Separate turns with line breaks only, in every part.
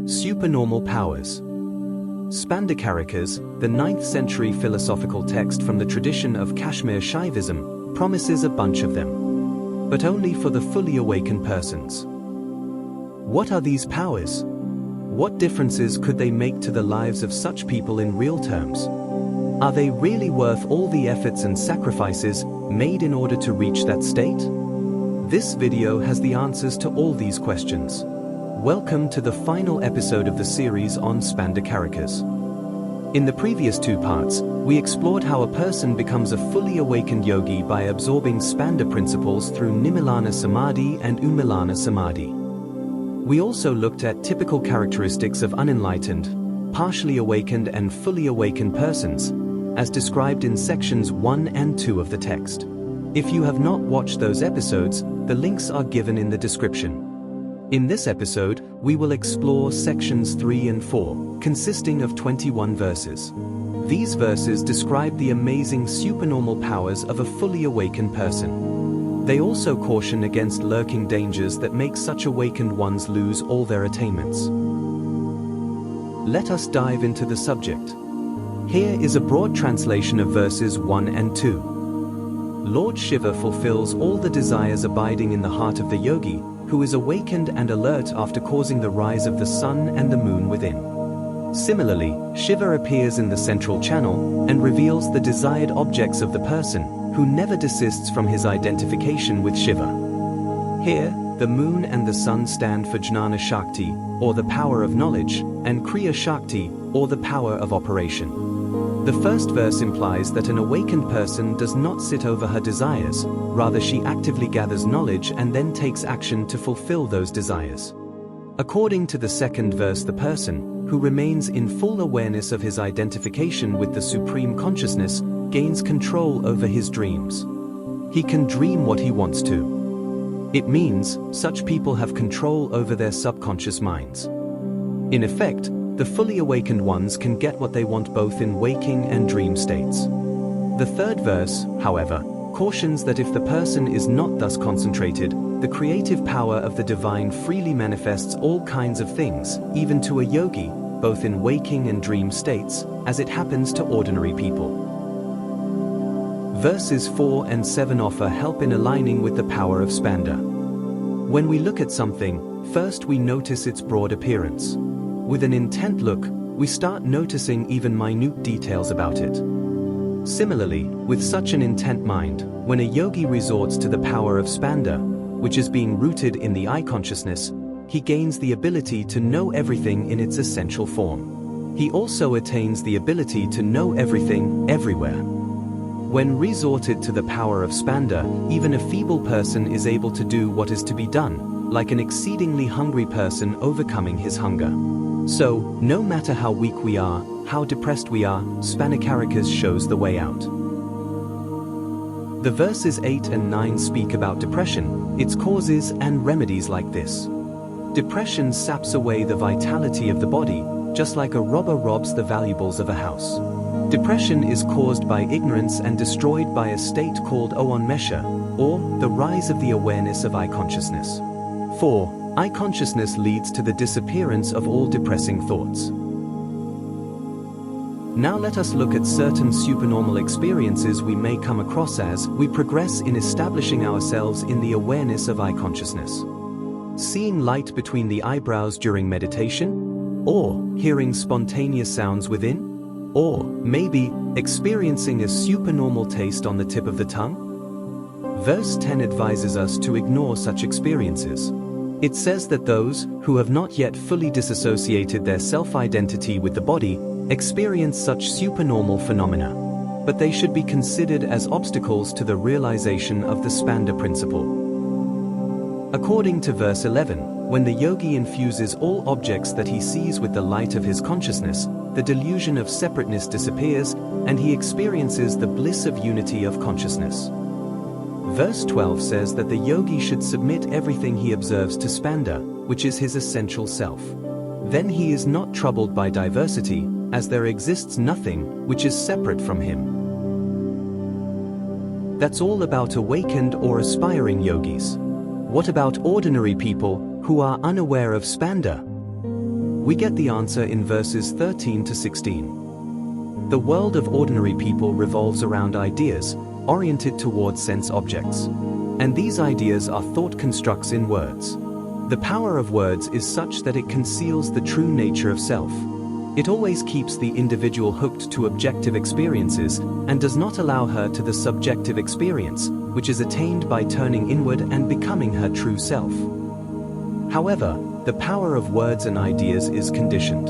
Supernormal Powers Spandakarikas, the 9th century philosophical text from the tradition of Kashmir Shaivism, promises a bunch of them. But only for the fully awakened persons. What are these powers? What differences could they make to the lives of such people in real terms? Are they really worth all the efforts and sacrifices made in order to reach that state? This video has the answers to all these questions. Welcome to the final episode of the series on Spanakarikas. In the previous 2 parts, we explored how a person becomes a fully awakened yogi by absorbing Spanda principles through Nimilana Samadhi and Umilana Samadhi. We also looked at typical characteristics of unenlightened, partially awakened and fully awakened persons, as described in sections 1 and 2 of the text. If you have not watched those episodes, the links are given in the description. In this episode, we will explore sections 3 and 4, consisting of 21 verses. These verses describe the amazing supernormal powers of a fully awakened person. They also caution against lurking dangers that make such awakened ones lose all their attainments. Let us dive into the subject. Here is a broad translation of verses 1 and 2. Lord Shiva fulfills all the desires abiding in the heart of the yogi, who is awakened and alert after causing the rise of the sun and the moon within. Similarly, Shiva appears in the central channel and reveals the desired objects of the person, who never desists from his identification with Shiva. Here, the moon and the sun stand for Jnana Shakti, or the power of knowledge, and Kriya Shakti, or the power of operation. The first verse implies that an awakened person does not sit over her desires, rather she actively gathers knowledge and then takes action to fulfill those desires. According to the second verse, the person, who remains in full awareness of his identification with the Supreme Consciousness, gains control over his dreams. He can dream what he wants to. It means, such people have control over their subconscious minds. In effect, the fully awakened ones can get what they want both in waking and dream states. The third verse, however, cautions that if the person is not thus concentrated, the creative power of the divine freely manifests all kinds of things, even to a yogi, both in waking and dream states, as it happens to ordinary people. Verses 4 and 7 offer help in aligning with the power of Spanda. When we look at something, first we notice its broad appearance. With an intent look, we start noticing even minute details about it. Similarly, with such an intent mind, when a yogi resorts to the power of Spanda, which is being rooted in the I consciousness, he gains the ability to know everything in its essential form. He also attains the ability to know everything, everywhere. When resorted to the power of Spanda, even a feeble person is able to do what is to be done, like an exceedingly hungry person overcoming his hunger. So, no matter how weak we are, how depressed we are, Spanakarikas shows the way out. The verses 8 and 9 speak about depression, its causes and remedies like this. Depression saps away the vitality of the body, just like a robber robs the valuables of a house. Depression is caused by ignorance and destroyed by a state called Onmesha, or the rise of the awareness of I consciousness. For I consciousness leads to the disappearance of all depressing thoughts. Now let us look at certain supernormal experiences we may come across as we progress in establishing ourselves in the awareness of I consciousness. Seeing light between the eyebrows during meditation? Or hearing spontaneous sounds within? Or maybe experiencing a supernormal taste on the tip of the tongue? Verse 10 advises us to ignore such experiences. It says that those who have not yet fully disassociated their self-identity with the body experience such supernormal phenomena, but they should be considered as obstacles to the realization of the Spanda principle. According to verse 11, when the yogi infuses all objects that he sees with the light of his consciousness, the delusion of separateness disappears, and he experiences the bliss of unity of consciousness. Verse 12 says that the yogi should submit everything he observes to Spanda, which is his essential self. Then he is not troubled by diversity, as there exists nothing which is separate from him. That's all about awakened or aspiring yogis. What about ordinary people who are unaware of Spanda? We get the answer in verses 13 to 16. The world of ordinary people revolves around ideas, oriented towards sense objects. And these ideas are thought constructs in words. The power of words is such that it conceals the true nature of self. It always keeps the individual hooked to objective experiences and does not allow her to the subjective experience, which is attained by turning inward and becoming her true self. However, the power of words and ideas is conditioned.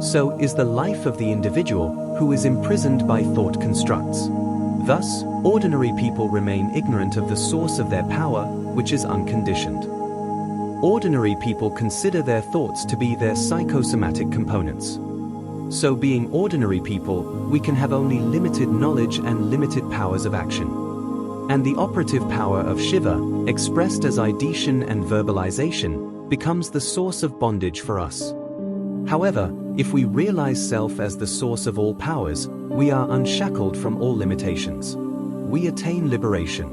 So is the life of the individual, who is imprisoned by thought constructs. Thus, ordinary people remain ignorant of the source of their power, which is unconditioned. Ordinary people consider their thoughts to be their psychosomatic components. So being ordinary people, we can have only limited knowledge and limited powers of action. And the operative power of Shiva, expressed as ideation and verbalization, becomes the source of bondage for us. However, if we realize self as the source of all powers, we are unshackled from all limitations. We attain liberation.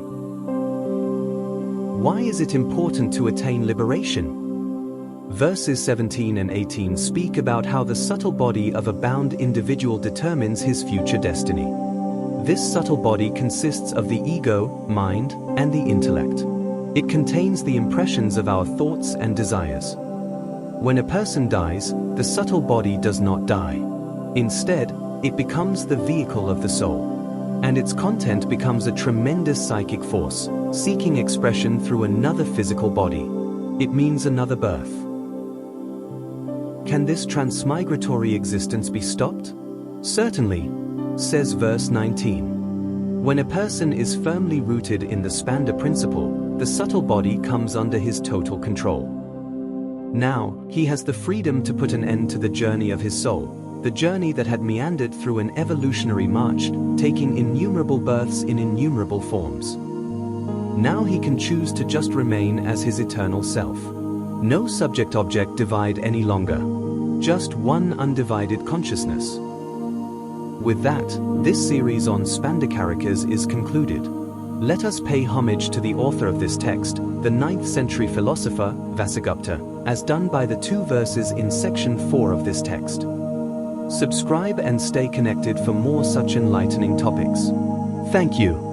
Why is it important to attain liberation? Verses 17 and 18 speak about how the subtle body of a bound individual determines his future destiny. This subtle body consists of the ego, mind, and the intellect. It contains the impressions of our thoughts and desires. When a person dies, the subtle body does not die. Instead, it becomes the vehicle of the soul. And its content becomes a tremendous psychic force, seeking expression through another physical body. It means another birth. Can this transmigratory existence be stopped? Certainly, says verse 19. When a person is firmly rooted in the Spanda principle, the subtle body comes under his total control. Now, he has the freedom to put an end to the journey of his soul, the journey that had meandered through an evolutionary march, taking innumerable births in innumerable forms. Now he can choose to just remain as his eternal self. No subject-object divide any longer. Just one undivided consciousness. With that, this series on Spanakarikas is concluded. Let us pay homage to the author of this text, the 9th century philosopher, Vasugupta, as done by the 2 verses in section 4 of this text. Subscribe and stay connected for more such enlightening topics. Thank you.